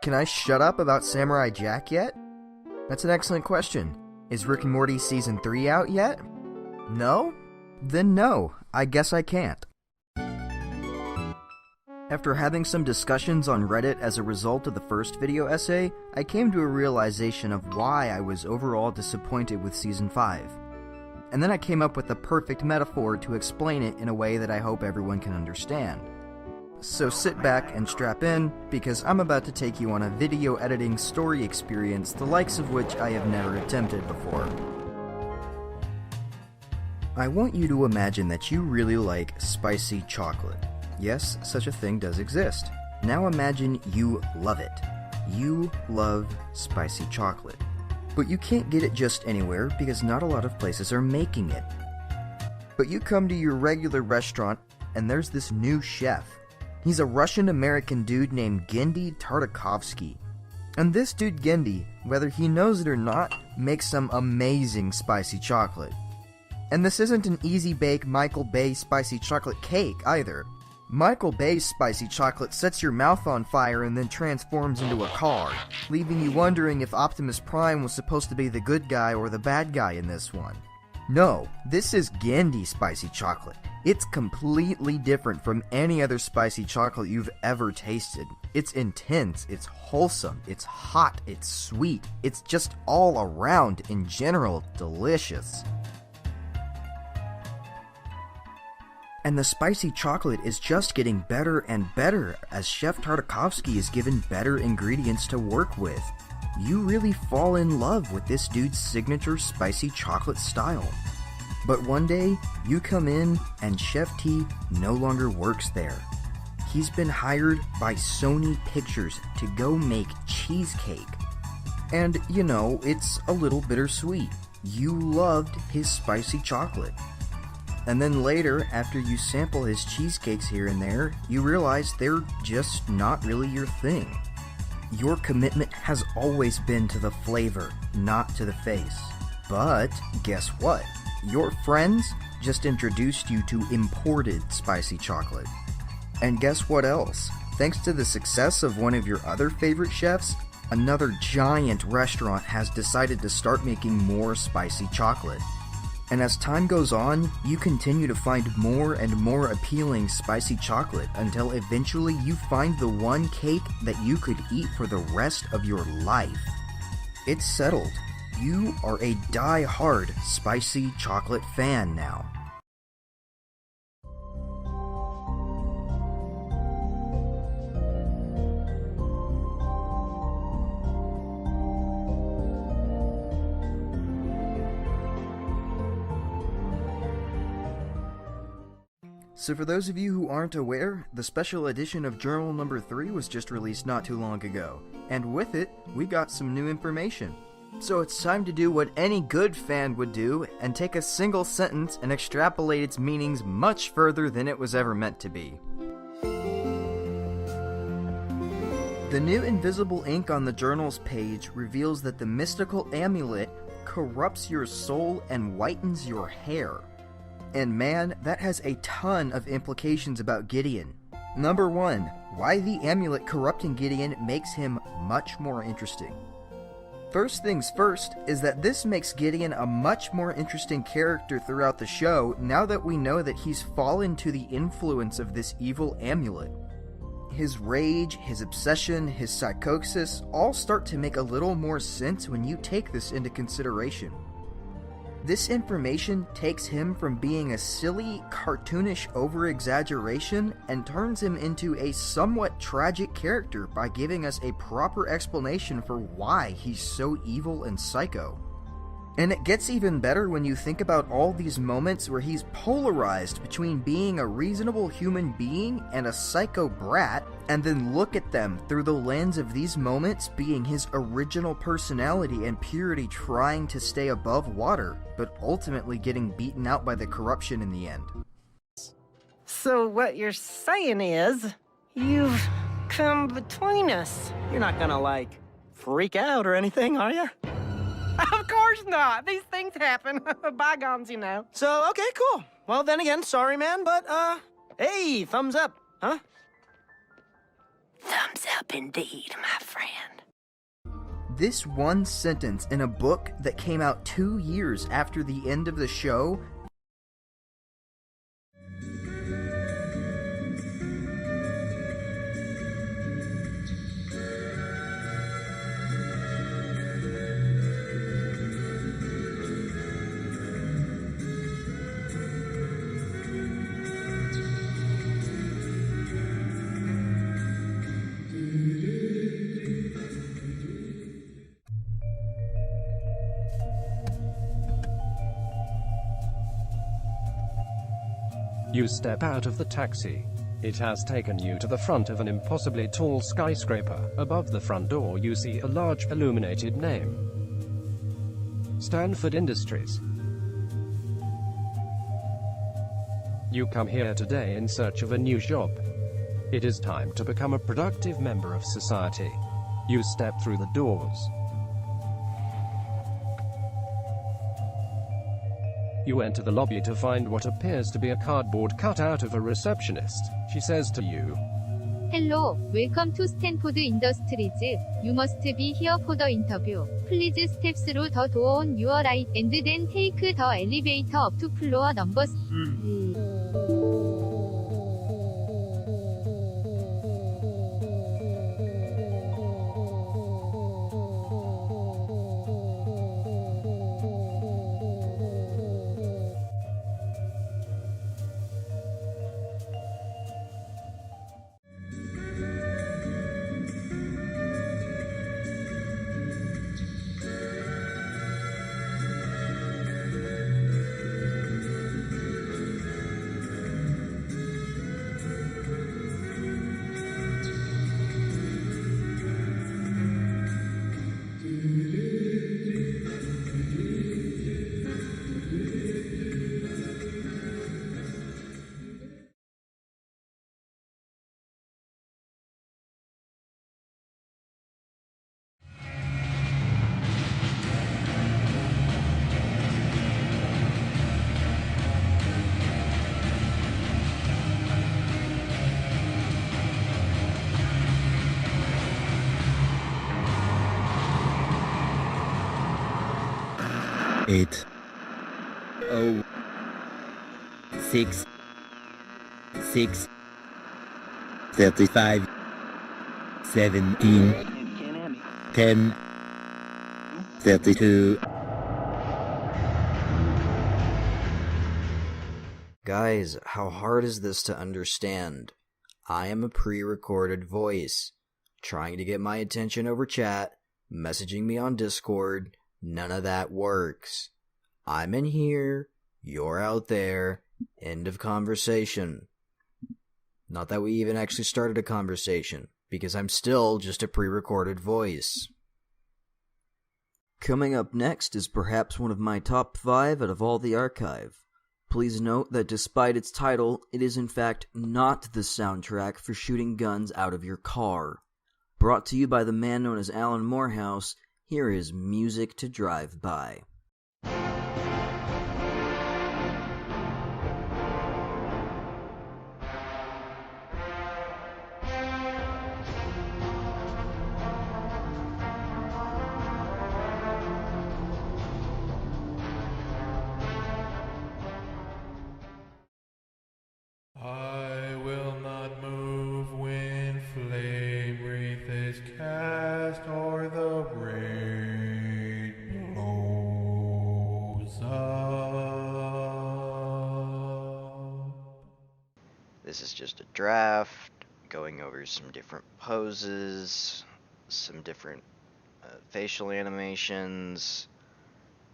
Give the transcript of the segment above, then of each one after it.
Can I shut up about Samurai Jack yet? That's an excellent question. Is Rick and Morty Season 3 out yet? No? Then no, I guess I can't. After having some discussions on Reddit as a result of the first video essay, I came to a realization of why I was overall disappointed with Season 5. And then I came up with the perfect metaphor to explain it in a way that I hope everyone can understand. So sit back and strap in, because I'm about to take you on a video editing story experience the likes of which I have never attempted before. I want you to imagine that you really like spicy chocolate. Yes, such a thing does exist. Now imagine you love it. You love spicy chocolate. But you can't get it just anywhere because not a lot of places are making it. But you come to your regular restaurant and there's this new chef. He's a Russian-American dude named Genndy Tartakovsky. And this dude Genndy, whether he knows it or not, makes some amazing spicy chocolate. And this isn't an easy-bake Michael Bay spicy chocolate cake either. Michael Bay's spicy chocolate sets your mouth on fire and then transforms into a car, leaving you wondering if Optimus Prime was supposed to be the good guy or the bad guy in this one. No, this is Genndy spicy chocolate. It's completely different from any other spicy chocolate you've ever tasted. It's intense, it's wholesome, it's hot, it's sweet, it's just all around, in general, delicious. And the spicy chocolate is just getting better and better as Chef Tartakovsky is given better ingredients to work with. You really fall in love with this dude's signature spicy chocolate style. But one day, you come in and Chef T no longer works there. He's been hired by Sony Pictures to go make cheesecake. And, you know, it's a little bittersweet. You loved his spicy chocolate. And then later, after you sample his cheesecakes here and there, you realize they're just not really your thing. Your commitment has always been to the flavor, not to the face. But guess what? Your friends just introduced you to imported spicy chocolate. And guess what else? Thanks to the success of one of your other favorite chefs, another giant restaurant has decided to start making more spicy chocolate. And as time goes on, you continue to find more and more appealing spicy chocolate until eventually you find the one cake that you could eat for the rest of your life. It's settled. You are a die-hard spicy chocolate fan now. So for those of you who aren't aware, the special edition of Journal Number 3 was just released not too long ago, and with it, we got some new information. So it's time to do what any good fan would do, and take a single sentence and extrapolate its meanings much further than it was ever meant to be. The new invisible ink on the journal's page reveals that the mystical amulet corrupts your soul and whitens your hair. And man, that has a ton of implications about Gideon. Number 1, why the amulet corrupting Gideon makes him much more interesting. First things first is that this makes Gideon a much more interesting character throughout the show now that we know that he's fallen to the influence of this evil amulet. His rage, his obsession, his psychosis all start to make a little more sense when you take this into consideration. This information takes him from being a silly, cartoonish over-exaggeration and turns him into a somewhat tragic character by giving us a proper explanation for why he's so evil and psycho. And it gets even better when you think about all these moments where he's polarized between being a reasonable human being and a psycho brat, and then look at them through the lens of these moments being his original personality and purity trying to stay above water, but ultimately getting beaten out by the corruption in the end. So what you're saying is, you've come between us. You're not gonna, like, freak out or anything, are you? Of course not. These things happen. Bygones, you know. So, okay, cool. Well, then again, sorry, man, but, hey, thumbs up, huh? Thumbs up indeed, my friend. This one sentence in a book that came out 2 years after the end of the show You step out of the taxi. It has taken you to the front of an impossibly tall skyscraper. Above the front door you see a large illuminated name. Stanford Industries. You come here today in search of a new job. It is time to become a productive member of society. You step through the doors. You enter the lobby to find what appears to be a cardboard cutout of a receptionist. She says to you, Hello, welcome to Stanford Industries. You must be here for the interview. Please step through the door on your right and then take the elevator up to floor number 3. Eight. Oh. 6. 6. 35. 17. 10. 32. Guys, how hard is this to understand? I am a pre-recorded voice, trying to get my attention over chat, messaging me on Discord. None of that works. I'm in here, you're out there, end of conversation. Not that we even actually started a conversation, because I'm still just a pre-recorded voice. Coming up next is perhaps one of my top 5 out of all the archive. Please note that despite its title, it is in fact not the soundtrack for shooting guns out of your car. Brought to you by the man known as Alan Morehouse, here is Music to Drive By. I will not move when flame wreath is cast or the rain blows up. This is just a draft, going over some different poses, some different facial animations.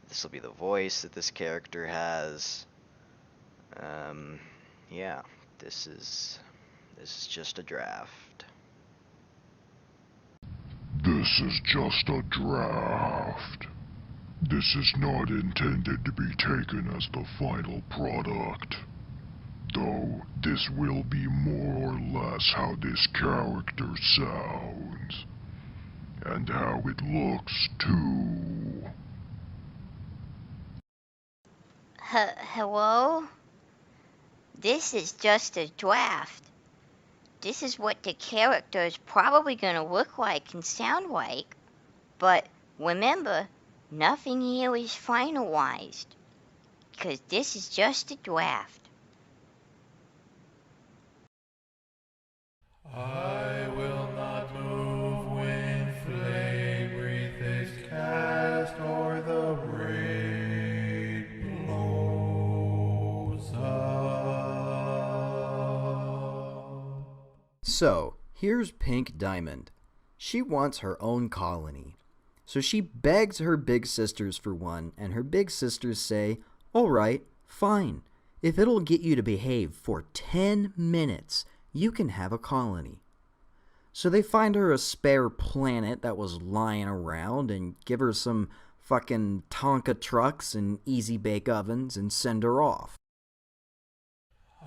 The This will be the voice that this character has. Yeah, this is just a draft. This is just a draft. This is not intended to be taken as the final product. Though this will be more or less how this character sounds. And how it looks, too. Hello? This is just a draft. This is what the character is probably gonna look like and sound like. But remember, nothing here is finalized. Because this is just a draft. I will not move when flame wreath is cast or the rain blows up. So, here's Pink Diamond. She wants her own colony. So she begs her big sisters for one, and her big sisters say, "Alright, fine. If it'll get you to behave for 10 minutes, you can have a colony." So they find her a spare planet that was lying around and give her some fucking Tonka trucks and easy bake ovens and send her off.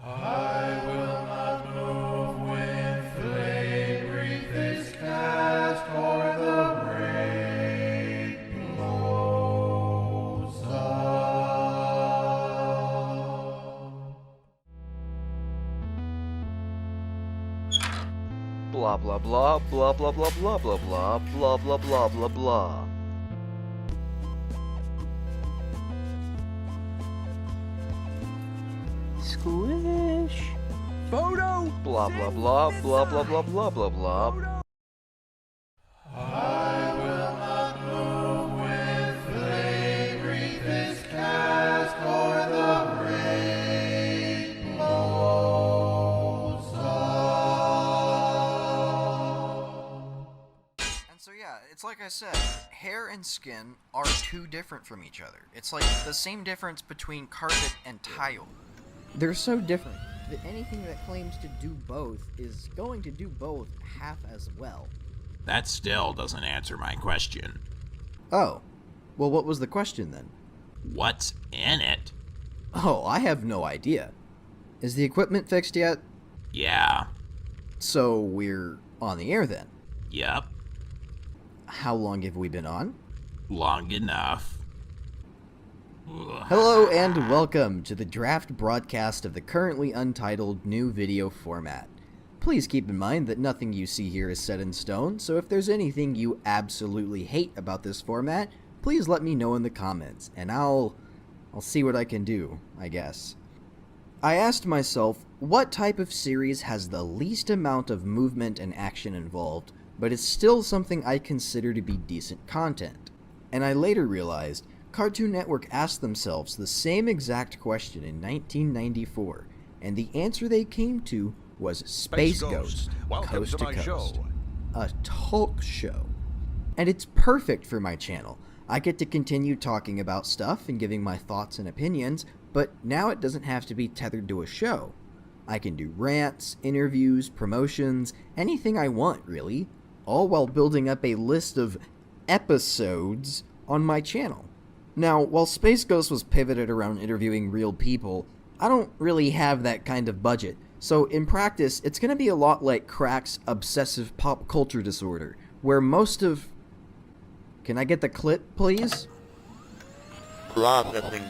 I will not move when flame wreath is cast or the rain blows up. Blah blah blah blah blah blah blah blah blah blah blah blah blah blah. Squish. Photo. Blah blah blah blah blah blah blah blah blah. I will not move when flame wreath is cast or the rain blows up. And so yeah, it's like I said, hair and skin are too different from each other. It's like the same difference between carpet and tile. They're so different that anything that claims to do both is going to do both half as well. That still doesn't answer my question. Oh, well, what was the question then? What's in it? Oh, I have no idea. Is the equipment fixed yet? Yeah. So we're on the air then? Yep. How long have we been on? Long enough. Hello and welcome to the draft broadcast of the currently untitled new video format. Please keep in mind that nothing you see here is set in stone, so if there's anything you absolutely hate about this format, please let me know in the comments, and I'll see what I can do, I guess. I asked myself, what type of series has the least amount of movement and action involved, but is still something I consider to be decent content? And I later realized Cartoon Network asked themselves the same exact question in 1994, and the answer they came to was Space Ghost, Coast to Coast, a talk show. And it's perfect for my channel. I get to continue talking about stuff and giving my thoughts and opinions, but now it doesn't have to be tethered to a show. I can do rants, interviews, promotions, anything I want, really, all while building up a list of episodes on my channel. Now, while Space Ghost was pivoted around interviewing real people, I don't really have that kind of budget, so in practice, it's gonna be a lot like Crack's obsessive pop culture disorder, where most of... Can I get the clip, please? Processing.